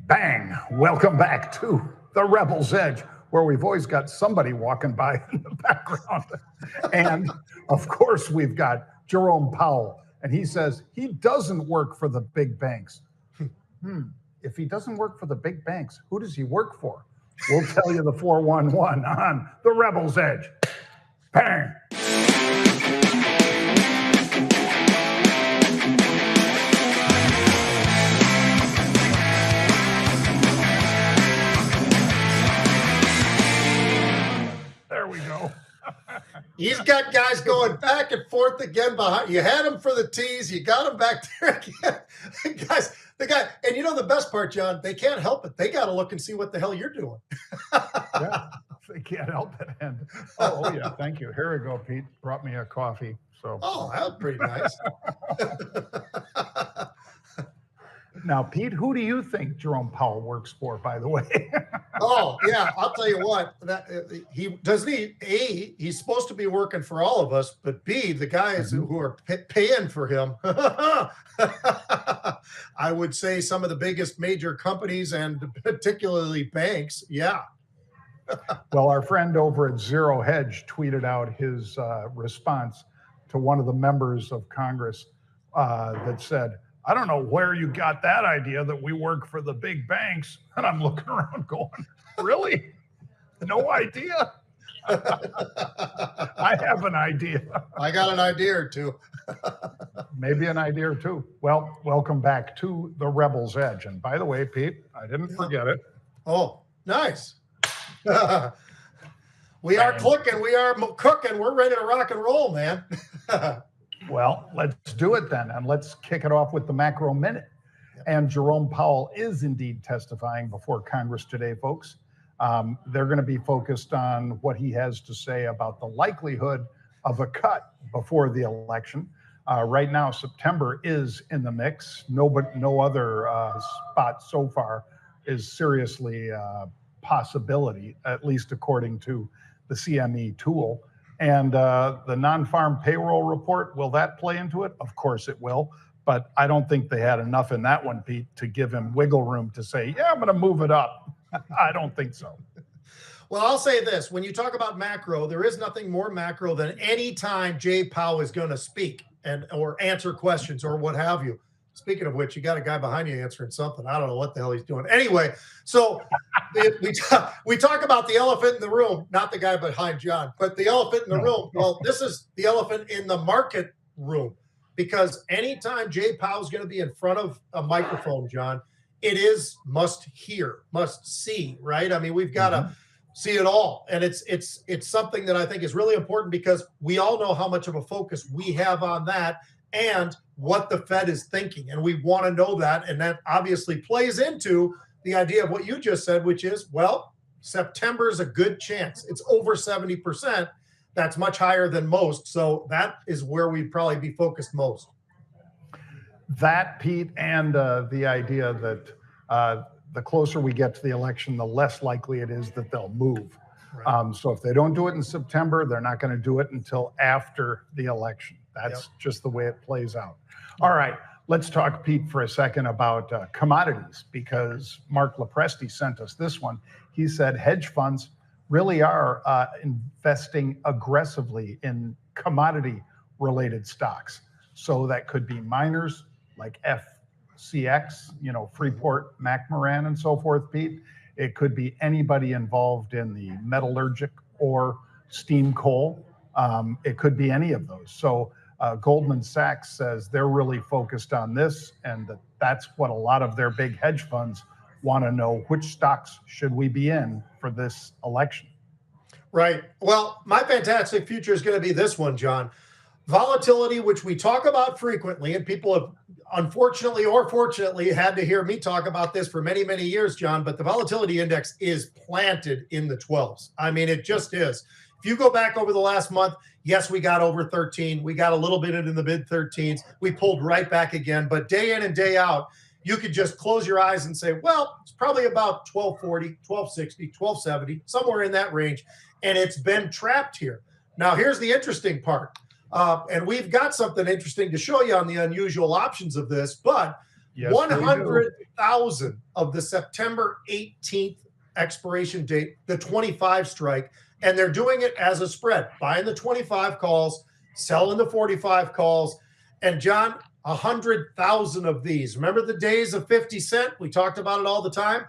Bang! Welcome back to the Rebel's Edge, where we've always got somebody walking by in the background. And of course, we've got Jerome Powell, and he says he doesn't work for the big banks. If he doesn't work for the big banks, who does he work for? We'll tell you the 411 on the Rebel's Edge. Bang! There we go. He's got guys going back and forth again behind. You had him for the tease. You got him back there again. Guys, the guy, and you know the best part, John, they can't help it. They got to look and see what the hell you're doing. Yeah, they can't help it. And oh yeah, thank you. Here we go, Pete. Brought me a coffee. So that was pretty nice. Now, Pete, who do you think Jerome Powell works for, by the way? Oh, yeah, I'll tell you what. He's supposed to be working for all of us, but B, the guys who are paying for him, I would say some of the biggest major companies and particularly banks, yeah. Well, our friend over at Zero Hedge tweeted out his response to one of the members of Congress that said, I don't know where you got that idea that we work for the big banks. And I'm looking around going, really? No idea? I have an idea. I got an idea or two. Maybe an idea or two. Well, welcome back to the Rebel's Edge. And by the way, Pete, I didn't forget it. Oh, nice. We are cooking. We are cooking. We're ready to rock and roll, man. Well, let's do it then, and let's kick it off with the Macro Minute. And Jerome Powell is indeed testifying before Congress today, folks. They're going to be focused on what he has to say about the likelihood of a cut before the election. Right now, September is in the mix. No other spot so far is seriously a possibility, at least according to the CME tool. And the non-farm payroll report, will that play into it? Of course it will. But I don't think they had enough in that one, Pete, to give him wiggle room to say, yeah, I'm going to move it up. I don't think so. Well, I'll say this. When you talk about macro, there is nothing more macro than any time Jay Powell is going to speak or answer questions or what have you. Speaking of which, you got a guy behind you answering something. I don't know what the hell he's doing. Anyway, so we talk about the elephant in the room, not the guy behind John, but the elephant in the room. Well, this is the elephant in the market room, because anytime Jay Powell's going to be in front of a microphone, John, it is must hear, must see, right? I mean, we've got to see it all. And it's something that I think is really important, because we all know how much of a focus we have on that and what the Fed is thinking. And we want to know that. And that obviously plays into the idea of what you just said, which is, well, September is a good chance. It's over 70%. That's much higher than most. So that is where we'd probably be focused most. That, Pete, and the idea that the closer we get to the election, the less likely it is that they'll move. Right. So if they don't do it in September, they're not going to do it until after the election. That's just the way it plays out. All right, let's talk, Pete, for a second about commodities, because Mark Lopresti sent us this one. He said hedge funds really are investing aggressively in commodity-related stocks. So that could be miners like FCX, Freeport, McMoran, and so forth, Pete. It could be anybody involved in the metallurgic or steam coal. It could be any of those. So Goldman Sachs says they're really focused on this, and that's what a lot of their big hedge funds want to know. Which stocks should we be in for this election? Right. Well, my fantastic future is going to be this one, John. Volatility, which we talk about frequently, and people have unfortunately or fortunately had to hear me talk about this for many, many years, John, but the volatility index is planted in the 12s. I mean, it just is. If you go back over the last month, yes, we got over 13. We got a little bit into the mid 13s. We pulled right back again. But day in and day out, you could just close your eyes and say, well, it's probably about 1240, 1260, 1270, somewhere in that range. And it's been trapped here. Now, here's the interesting part. And we've got something interesting to show you on the unusual options of this. But Yes, we do. 100,000 of the September 18th expiration date, the 25 strike, and they're doing it as a spread, buying the 25 calls, selling the 45 calls. And John, 100,000 of these. Remember the days of 50 Cent? We talked about it all the time.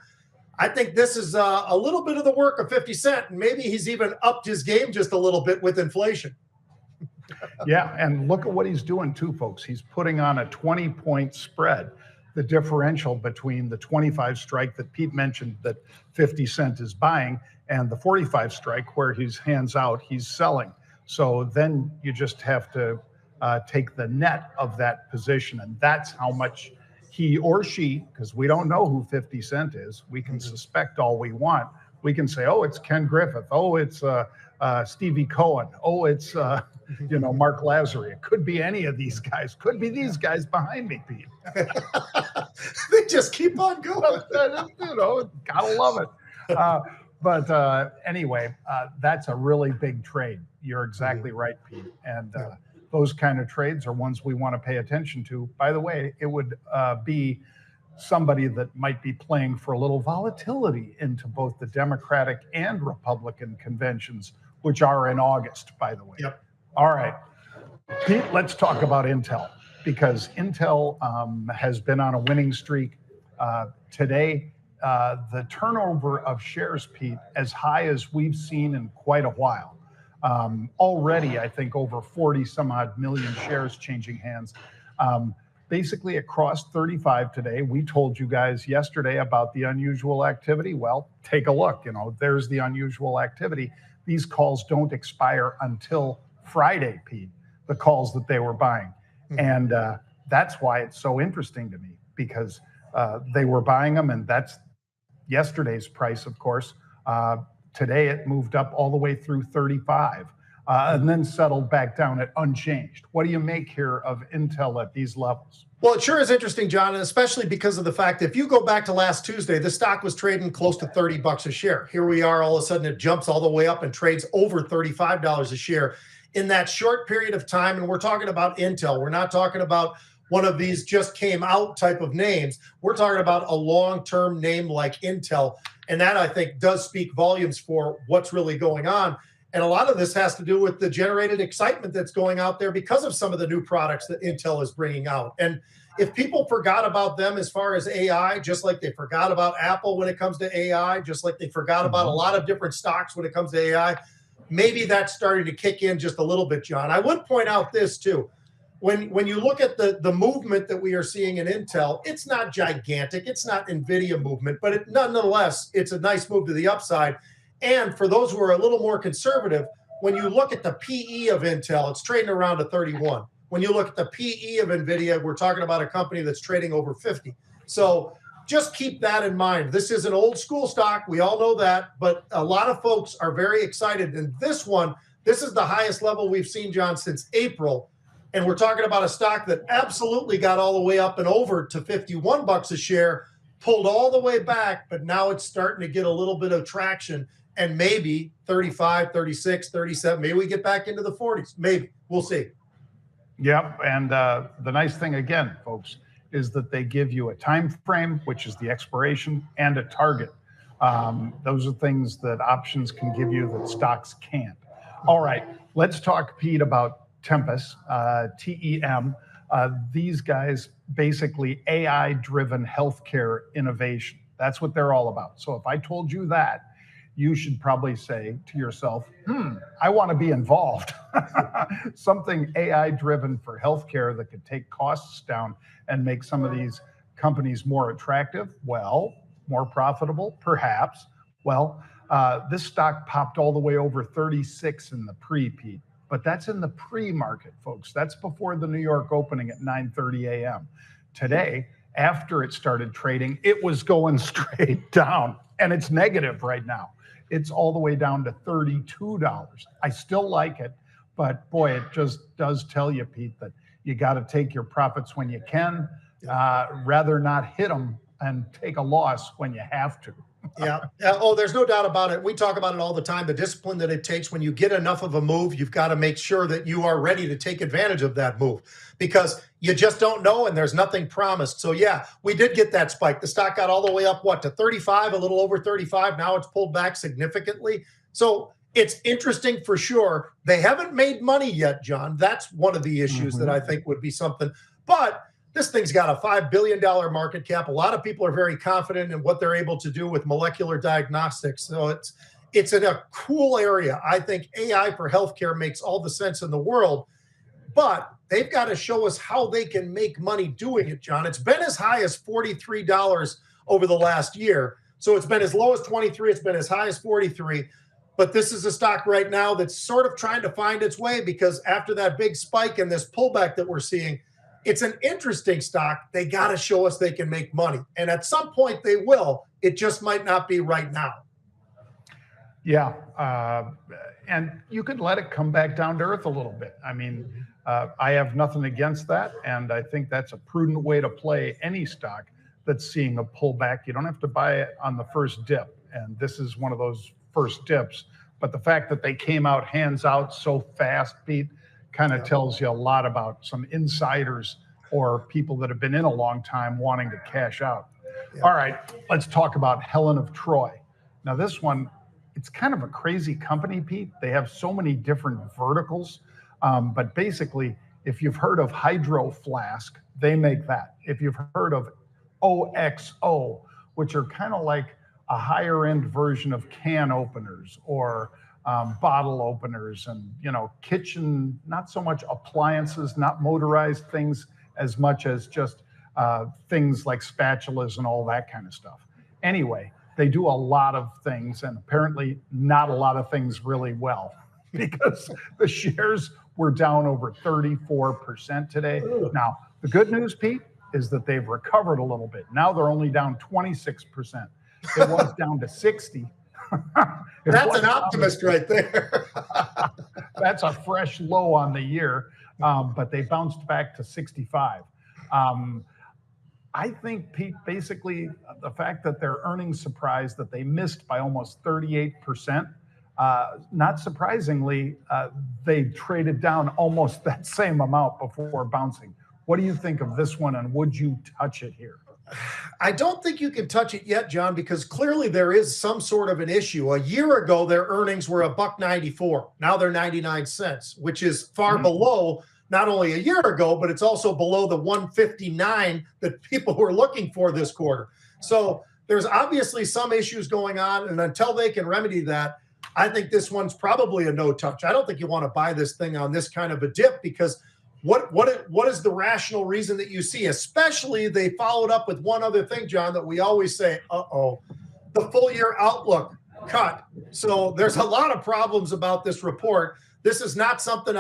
I think this is a little bit of the work of 50 Cent, and maybe he's even upped his game just a little bit with inflation. Yeah, and look at what he's doing too, folks. He's putting on a 20-point spread. The differential between the 25 strike that Pete mentioned that 50 Cent is buying and the 45 strike where he's hands out, he's selling. So then you just have to take the net of that position, and that's how much he or she, because we don't know who 50 Cent is, we can suspect all we want. We can say, oh, it's Ken Griffith. Oh, it's Stevie Cohen. Oh, it's Mark Lazary. It could be any of these guys. Could be these guys behind me, Pete. They just keep on going. Gotta love it. But anyway, that's a really big trade. You're exactly right, Pete. And those kind of trades are ones we want to pay attention to. By the way, it would be somebody that might be playing for a little volatility into both the Democratic and Republican conventions, which are in August, by the way. Yep. All right, Pete, let's talk about Intel, because Intel has been on a winning streak. Today, the turnover of shares, Pete, as high as we've seen in quite a while. Already, I think over 40 some odd million shares changing hands. Basically, it crossed 35 today. We told you guys yesterday about the unusual activity. Well, take a look. There's the unusual activity. These calls don't expire until Friday, Pete, the calls that they were buying. And that's why it's so interesting to me, because they were buying them, and that's yesterday's price, of course. Today, it moved up all the way through 35 and then settled back down at unchanged. What do you make here of Intel at these levels? Well, it sure is interesting, John, and especially because of the fact that if you go back to last Tuesday, the stock was trading close to $30 a share. Here we are, all of a sudden it jumps all the way up and trades over $35 a share in that short period of time. And we're talking about Intel. We're not talking about one of these just came out type of names. We're talking about a long-term name like Intel. And that, I think, does speak volumes for what's really going on. And a lot of this has to do with the generated excitement that's going out there because of some of the new products that Intel is bringing out. And if people forgot about them as far as AI, just like they forgot about Apple when it comes to AI, just like they forgot about a lot of different stocks when it comes to AI, maybe that's starting to kick in just a little bit, John. I would point out this too. When you look at the movement that we are seeing in Intel, it's not gigantic. It's not NVIDIA movement, but nonetheless, it's a nice move to the upside. And for those who are a little more conservative, when you look at the PE of Intel, it's trading around a 31. When you look at the PE of NVIDIA, we're talking about a company that's trading over 50. So just keep that in mind. This is an old school stock. We all know that, but a lot of folks are very excited. And this is the highest level we've seen, John, since April. And we're talking about a stock that absolutely got all the way up and over to $51 a share, pulled all the way back, but now it's starting to get a little bit of traction, and maybe 35, 36, 37, maybe we get back into the 40s. Maybe. We'll see. Yep. And the nice thing, again, folks, is that they give you a time frame, which is the expiration, and a target. Those are things that options can give you that stocks can't. All right. Let's talk, Pete, about Tempest, TEM. These guys, basically AI-driven healthcare innovation. That's what they're all about. So if I told you that, you should probably say to yourself, I want to be involved. Something AI-driven for healthcare that could take costs down and make some of these companies more attractive. Well, more profitable, perhaps. Well, this stock popped all the way over 36 in the pre-Pete. But that's in the pre-market, folks. That's before the New York opening at 9:30 a.m. Today, after it started trading, it was going straight down, and it's negative right now. It's all the way down to $32. I still like it, but boy, it just does tell you, Pete, that you got to take your profits when you can, rather not hit them and take a loss when you have to. Yeah. Oh, there's no doubt about it. We talk about it all the time. The discipline that it takes when you get enough of a move, you've got to make sure that you are ready to take advantage of that move because you just don't know and there's nothing promised. So, yeah, we did get that spike. The stock got all the way up, to 35, a little over 35. Now it's pulled back significantly. So it's interesting for sure. They haven't made money yet, John. That's one of the issues that I think would be something. But this thing's got a $5 billion market cap. A lot of people are very confident in what they're able to do with molecular diagnostics. So it's in a cool area. I think AI for healthcare makes all the sense in the world, but they've got to show us how they can make money doing it, John. It's been as high as $43 over the last year. So it's been as low as 23. It's been as high as 43. But this is a stock right now that's sort of trying to find its way because after that big spike and this pullback that we're seeing, it's an interesting stock. They got to show us they can make money. And at some point they will. It just might not be right now. Yeah. And you could let it come back down to earth a little bit. I mean, I have nothing against that. And I think that's a prudent way to play any stock that's seeing a pullback. You don't have to buy it on the first dip. And this is one of those first dips. But the fact that they came out hands out so fast, Pete, kind of tells you a lot about some insiders or people that have been in a long time wanting to cash out. Yeah. All right, let's talk about Helen of Troy. Now this one, it's kind of a crazy company, Pete. They have so many different verticals, but basically, if you've heard of Hydro Flask, they make that. If you've heard of OXO, which are kind of like a higher end version of can openers or bottle openers and, kitchen, not so much appliances, not motorized things as much as just things like spatulas and all that kind of stuff. Anyway, they do a lot of things and apparently not a lot of things really well because the shares were down over 34% today. Now, the good news, Pete, is that they've recovered a little bit. Now they're only down 26%. It was down to 60. That's an optimist right there. That's a fresh low on the year, but they bounced back to 65. I think, Pete, basically the fact that their earnings surprised that they missed by almost 38%, not surprisingly, they traded down almost that same amount before bouncing. What do you think of this one, and would you touch it here? I don't think you can touch it yet, John, because clearly there is some sort of an issue. A year ago, their earnings were $1.94. Now they're 99 cents, which is far below not only a year ago, but it's also below the 159 that people were looking for this quarter. So there's obviously some issues going on, and until they can remedy that, I think this one's probably a no touch. I don't think you want to buy this thing on this kind of a dip because what is the rational reason that you see? Especially they followed up with one other thing, John, that we always say, the full year outlook cut. So there's a lot of problems about this report. This is not something,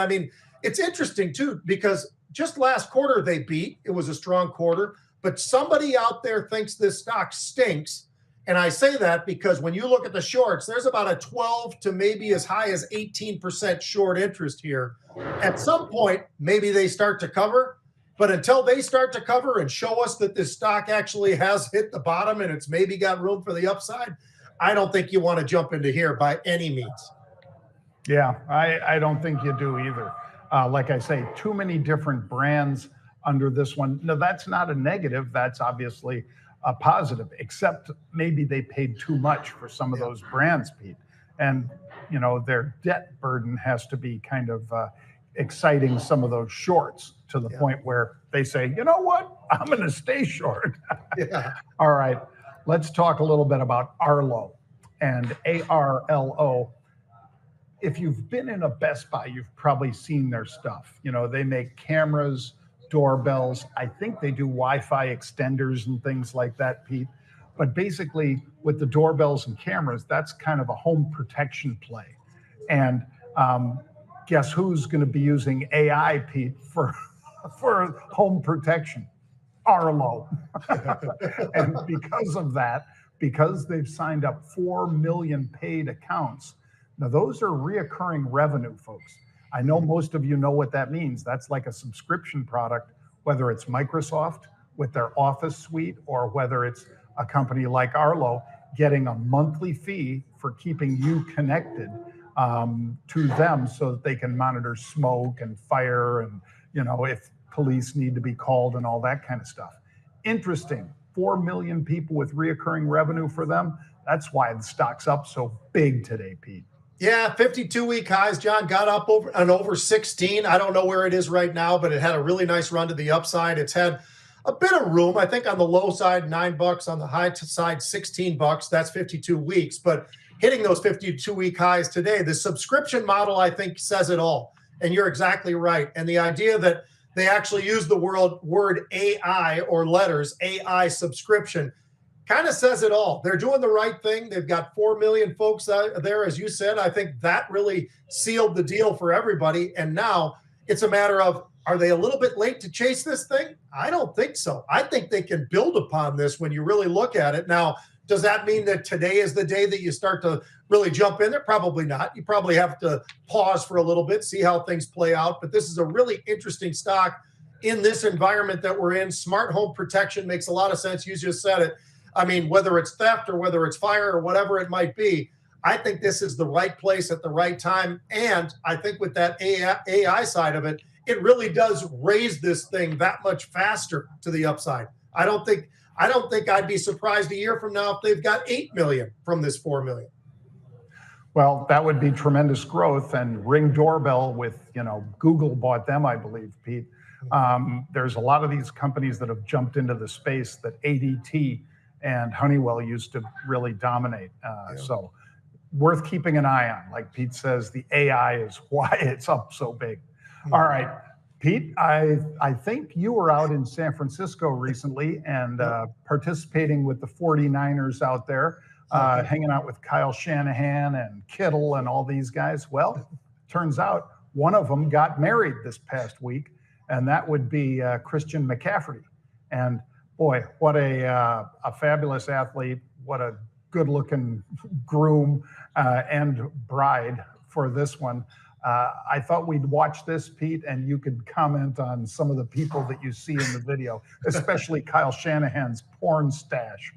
it's interesting too, because just last quarter they beat. It was a strong quarter, but somebody out there thinks this stock stinks. And I say that because when you look at the shorts, there's about a 12 to maybe as high as 18% short interest here. At some point, maybe they start to cover, but until they start to cover and show us that this stock actually has hit the bottom and it's maybe got room for the upside, I don't think you want to jump into here by any means. Yeah, I don't think you do either. Like I say, too many different brands under this one. No, that's not a negative. That's obviously a positive, except maybe they paid too much for some of those brands, Pete. And, their debt burden has to be kind of exciting some of those shorts to the point where they say, you know what, I'm going to stay short. All right, let's talk a little bit about Arlo and ARLO. If you've been in a Best Buy, you've probably seen their stuff. They make cameras, doorbells. I think they do Wi-Fi extenders and things like that, Pete. But basically, with the doorbells and cameras, that's kind of a home protection play. And guess who's going to be using AI, Pete, for home protection? Arlo. And because of that, because they've signed up 4 million paid accounts, now those are reoccurring revenue, folks. I know most of you know what that means. That's like a subscription product, whether it's Microsoft with their Office suite or whether it's a company like Arlo. getting a monthly fee for keeping you connected to them so that they can monitor smoke and fire and, if police need to be called and all that kind of stuff. Interesting. 4 million people with reoccurring revenue for them. That's why the stock's up so big today, Pete. Yeah, 52-week highs, John, got up over 16. I don't know where it is right now, but it had a really nice run to the upside. It's had a bit of room, I think on the low side, $9, on the high side, $16. That's 52 weeks. But hitting those 52-week highs today, the subscription model, I think, says it all. And you're exactly right. And the idea that they actually use the word AI or letters, AI subscription, kind of says it all. They're doing the right thing. They've got 4 million folks out there, as you said. I think that really sealed the deal for everybody. And now it's a matter of, are they a little bit late to chase this thing? I don't think so. I think they can build upon this when you really look at it. Now, does that mean that today is the day that you start to really jump in there? Probably not. You probably have to pause for a little bit, see how things play out. But this is a really interesting stock in this environment that we're in. Smart home protection makes a lot of sense. You just said it. I mean, whether it's theft or whether it's fire or whatever it might be, I think this is the right place at the right time. And I think with that AI side of it, it really does raise this thing that much faster to the upside. I don't think I'd be surprised a year from now if they've got 8 million from this 4 million. Well, that would be tremendous growth. And Ring Doorbell with, Google bought them, I believe, Pete. There's a lot of these companies that have jumped into the space that ADT and Honeywell used to really dominate. So worth keeping an eye on. Like Pete says, the AI is why it's up so big. All right, Pete, I think you were out in San Francisco recently and participating with the 49ers out there, hanging out with Kyle Shanahan and Kittle and all these guys. Well, turns out one of them got married this past week, and that would be Christian McCaffrey. And boy, what a fabulous athlete, what a good-looking groom and bride for this one. I thought we'd watch this, Pete, and you could comment on some of the people that you see in the video, especially Kyle Shanahan's porn stash.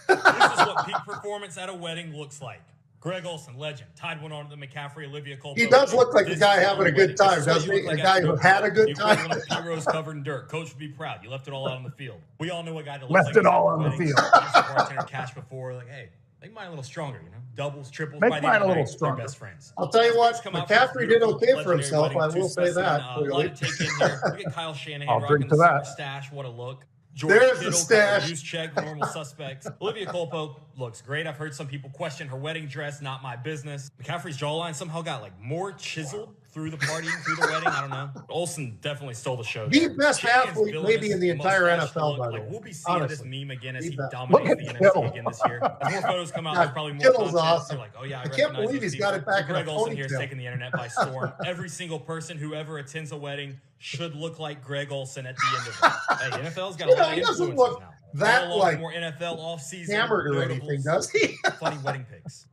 This is what peak performance at a wedding looks like. Greg Olsen, legend, tied one on to the McCaffrey, Olivia Colpo. He does look like a guy having a good time, doesn't he? A guy who had a good time. You heroes covered in dirt. Coach would be proud. You left it all out on the field. We all know a guy that left it all on the field. Bartender cash before, like, hey, make mine a little stronger, doubles, triples. Make mine a little stronger. Best friends. I'll tell you what, McCaffrey did okay for himself. I will say that. A lot to take in here. Look at Kyle Shanahan I'll rocking drink to the that. stash. What a look. There's the stash. Use check, normal suspects. Olivia Colpo looks great. I've heard some people question her wedding dress. Not my business. McCaffrey's jawline somehow got more chiseled through the party, through the wedding. I don't know. Olsen definitely stole the show. The best athlete maybe in the entire NFL, by the way. We'll be seeing this meme again as he dominates the NFC again this year. As more photos come out, there's probably more Kittle's content. awesome. You're like, oh yeah, I can't believe he's got it back in a Greg Olsen here is ponytail. taking the internet by storm. Every single person who ever attends a wedding should look like Greg Olsen at the end of it. Hey, NFL's got a lot of he doesn't influencers look now. that More NFL offseason. hammered or anything, does he? Funny wedding pics.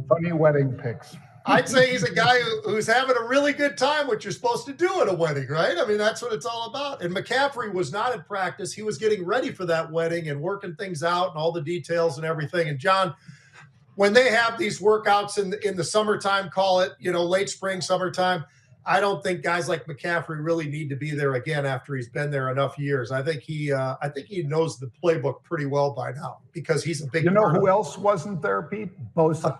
Funny wedding pics. I'd say he's a guy who's having a really good time, what you're supposed to do at a wedding, right? I mean, that's what it's all about. And McCaffrey was not at practice. He was getting ready for that wedding and working things out and all the details and everything. And John, when they have these workouts in the summertime, call it, late spring, summertime, I don't think guys like McCaffrey really need to be there again after he's been there enough years. I think he knows the playbook pretty well by now because he's a big. You know who else wasn't there, Pete? Bosa.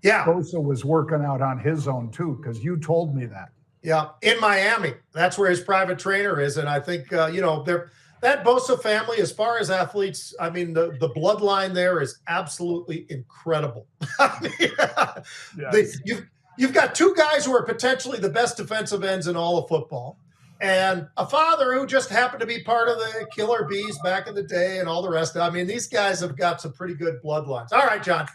Yeah. Bosa was working out on his own too, because you told me that. Yeah, in Miami. That's where his private trainer is. And I think, that Bosa family, as far as athletes, I mean, the bloodline there is absolutely incredible. Yes. You've got two guys who are potentially the best defensive ends in all of football, and a father who just happened to be part of the Killer Bees back in the day and all the rest of it. I mean, these guys have got some pretty good bloodlines. All right, John,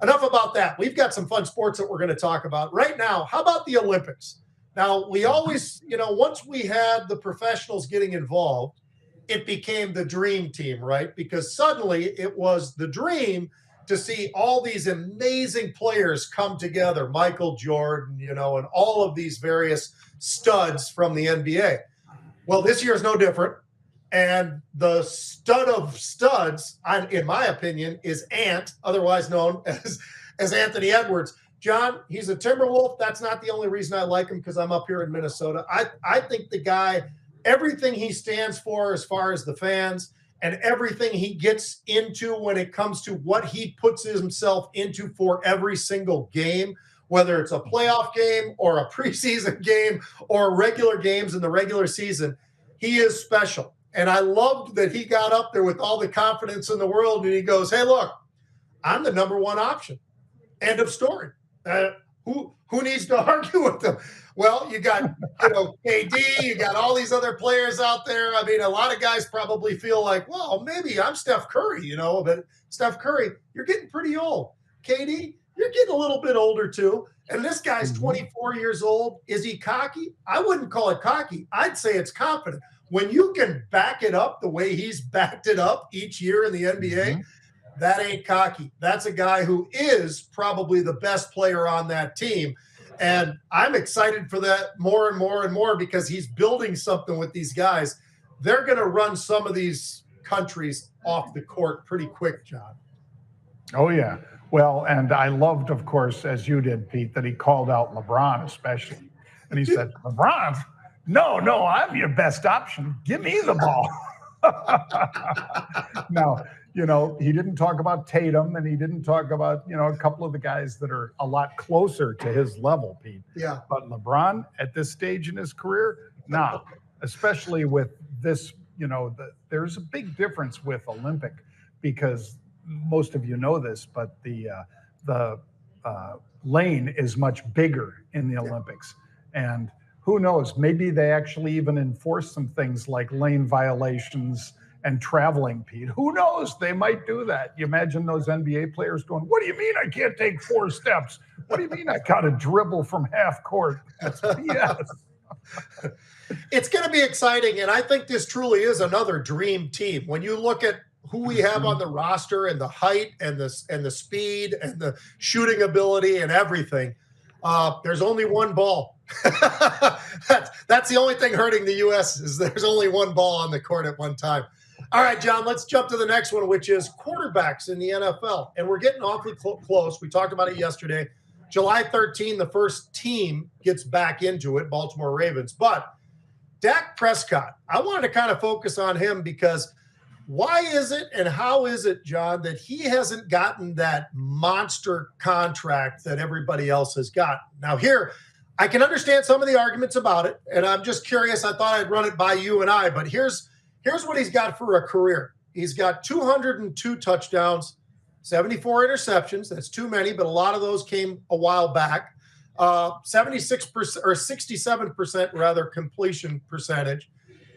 enough about that. We've got some fun sports that we're going to talk about right now. How about the Olympics? Now, we always, once we had the professionals getting involved, it became the dream team, right? Because suddenly it was the dream to see all these amazing players come together, Michael Jordan, and all of these various studs from the NBA. Well, this year is no different. And the stud of studs, in my opinion, is Ant, otherwise known as Anthony Edwards. Jon, he's a Timberwolf. That's not the only reason I like him, because I'm up here in Minnesota. I think the guy, everything he stands for as far as the fans and everything he gets into when it comes to what he puts himself into for every single game, whether it's a playoff game or a preseason game or regular games in the regular season, he is special. And I loved that he got up there with all the confidence in the world and he goes, hey, look, I'm the number one option. End of story. Who needs to argue with them? Well, you got KD, you got all these other players out there. I mean, a lot of guys probably feel like, well, maybe I'm Steph Curry, but Steph Curry, you're getting pretty old. KD, you're getting a little bit older too. And this guy's 24 years old. Is he cocky? I wouldn't call it cocky. I'd say it's confident. When you can back it up the way he's backed it up each year in the NBA, that ain't cocky. That's a guy who is probably the best player on that team. And I'm excited for that more and more and more, because he's building something with these guys. They're going to run some of these countries off the court pretty quick, Jon. Oh, yeah. Well, and I loved, of course, as you did, Pete, that he called out LeBron especially. And he said, LeBron, no, I'm your best option. Give me the ball. Now, he didn't talk about Tatum, and he didn't talk about, a couple of the guys that are a lot closer to his level, Pete. Yeah. But LeBron, at this stage in his career, especially with this, there's a big difference with Olympic, because most of you know this, but the lane is much bigger in the Olympics. And who knows, maybe they actually even enforce some things like lane violations and traveling, Pete. Who knows? They might do that. You imagine those NBA players going, what do you mean I can't take 4 steps? What do you mean I got to dribble from half court? That's BS. It's going to be exciting, and I think this truly is another dream team. When you look at who we have on the roster and the height and the speed and the shooting ability and everything, there's only one ball. That's the only thing hurting the U.S. is there's only one ball on the court at one time. All right, Jon, let's jump to the next one, which is quarterbacks in the NFL. And we're getting awfully close. We talked about it yesterday. July 13, the first team gets back into it, Baltimore Ravens. But Dak Prescott, I wanted to kind of focus on him, because why is it and how is it, Jon, that he hasn't gotten that monster contract that everybody else has got? Now, here, I can understand some of the arguments about it, and I'm just curious. I thought I'd run it by you and I, but here's what he's got for a career. He's got 202 touchdowns, 74 interceptions. That's too many, but a lot of those came a while back. 76% or 67% rather completion percentage.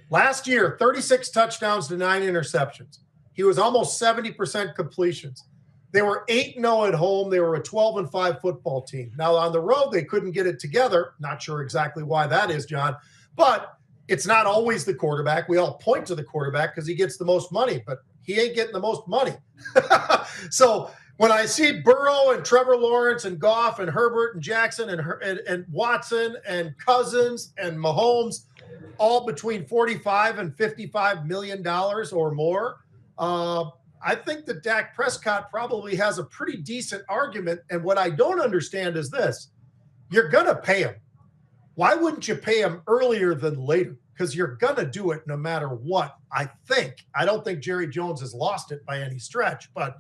Last year, 36 touchdowns to 9 interceptions. He was almost 70% completions. They were 8-0 at home. They were a 12-5 football team. Now, on the road, they couldn't get it together. Not sure exactly why that is, Jon. But it's not always the quarterback. We all point to the quarterback because he gets the most money, but he ain't getting the most money. So when I see Burrow and Trevor Lawrence and Goff and Herbert and Jackson and Watson and Cousins and Mahomes, all between $45 and $55 million or more, I think that Dak Prescott probably has a pretty decent argument. And what I don't understand is this. You're going to pay him. Why wouldn't you pay him earlier than later? Because you're going to do it no matter what, I think. I don't think Jerry Jones has lost it by any stretch. But,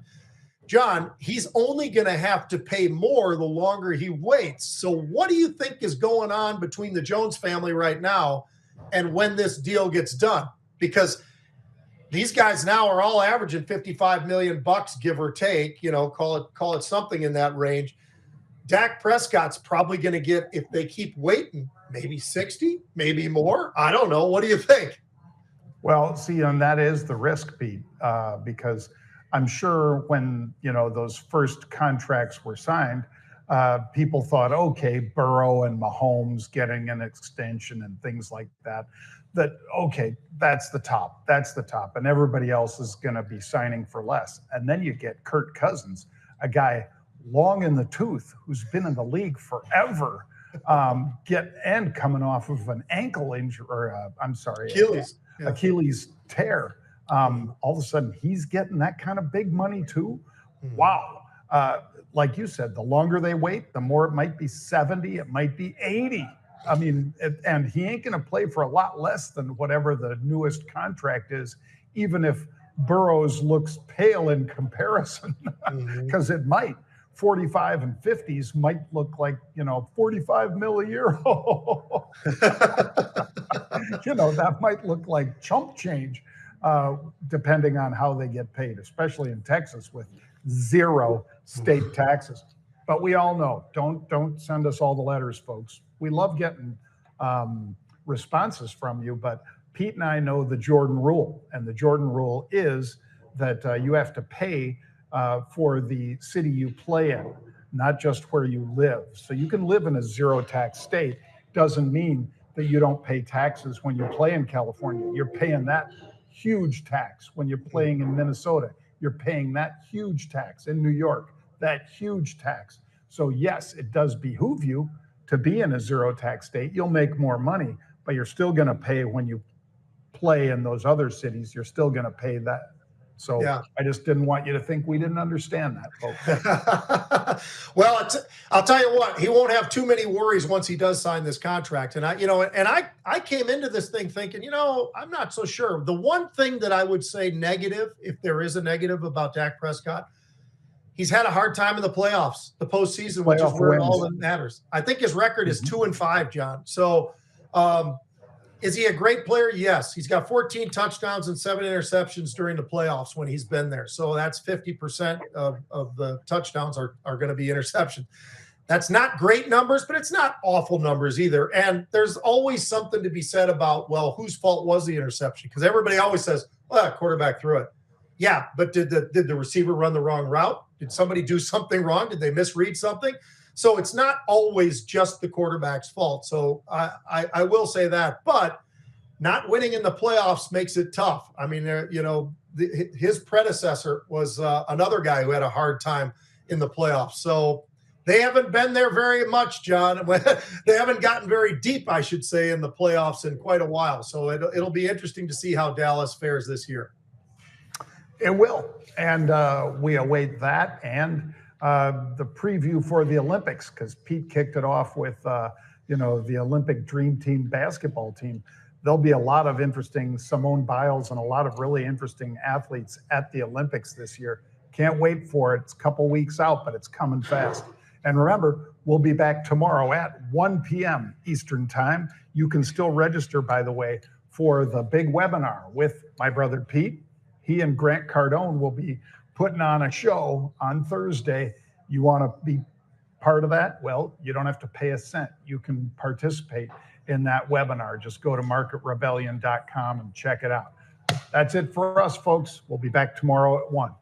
Jon, he's only going to have to pay more the longer he waits. So what do you think is going on between the Jones family right now and when this deal gets done? Because these guys now are all averaging $55 million, give or take, call it something in that range. Dak Prescott's probably going to get, if they keep waiting, maybe 60, maybe more. I don't know. What do you think? Well, see, and that is the risk, Pete, because I'm sure when, those first contracts were signed, people thought, okay, Burrow and Mahomes getting an extension and things like that, okay, that's the top. And everybody else is going to be signing for less. And then you get Kirk Cousins, a guy long in the tooth who's been in the league forever, coming off of an ankle injury, or Achilles tear. All of a sudden, he's getting that kind of big money too. Wow. Like you said, the longer they wait, the more it might be 70, it might be 80. I mean, and he ain't going to play for a lot less than whatever the newest contract is, even if Burrows looks pale in comparison, because it might. 45 and 50s might look like, 45 mil a year. That might look like chump change, depending on how they get paid, especially in Texas with 0 state taxes. But we all know, don't send us all the letters, folks. We love getting responses from you, but Pete and I know the Jordan rule, and the Jordan rule is that you have to pay for the city you play in, not just where you live. So you can live in a 0 tax state. Doesn't mean that you don't pay taxes when you play in California. You're paying that huge tax when you're playing in Minnesota. You're paying that huge tax in New York, that huge tax. So yes, it does behoove you to be in a 0 tax state. You'll make more money, but you're still going to pay when you play in those other cities. You're still going to pay that. So yeah. I just didn't want you to think we didn't understand that, folks. Well, I'll tell you what, he won't have too many worries once he does sign this contract. And I came into this thing thinking, I'm not so sure. The one thing that I would say negative, if there is a negative about Dak Prescott, he's had a hard time in the playoffs, the postseason, which is where all that matters. I think his record is 2-5, John. So, is he a great player? Yes. He's got 14 touchdowns and 7 interceptions during the playoffs when he's been there. So that's 50% of the touchdowns are going to be interception. That's not great numbers, but it's not awful numbers either. And there's always something to be said about, well, whose fault was the interception? Because everybody always says, well, quarterback threw it. Yeah, but did the receiver run the wrong route? Did somebody do something wrong? Did they misread something? So it's not always just the quarterback's fault. So I will say that, but not winning in the playoffs makes it tough. I mean, his predecessor was another guy who had a hard time in the playoffs. So they haven't been there very much, John. They haven't gotten very deep, I should say, in the playoffs in quite a while. So it'll be interesting to see how Dallas fares this year. It will. And we await that and the preview for the Olympics, because Pete kicked it off with, the Olympic Dream Team basketball team. There'll be a lot of interesting Simone Biles and a lot of really interesting athletes at the Olympics this year. Can't wait for it. It's a couple weeks out, but it's coming fast. And remember, we'll be back tomorrow at 1 p.m. Eastern Time. You can still register, by the way, for the big webinar with my brother Pete. He and Grant Cardone will be putting on a show on Thursday. You want to be part of that? Well, you don't have to pay a cent. You can participate in that webinar. Just go to marketrebellion.com and check it out. That's it for us, folks. We'll be back tomorrow at 1.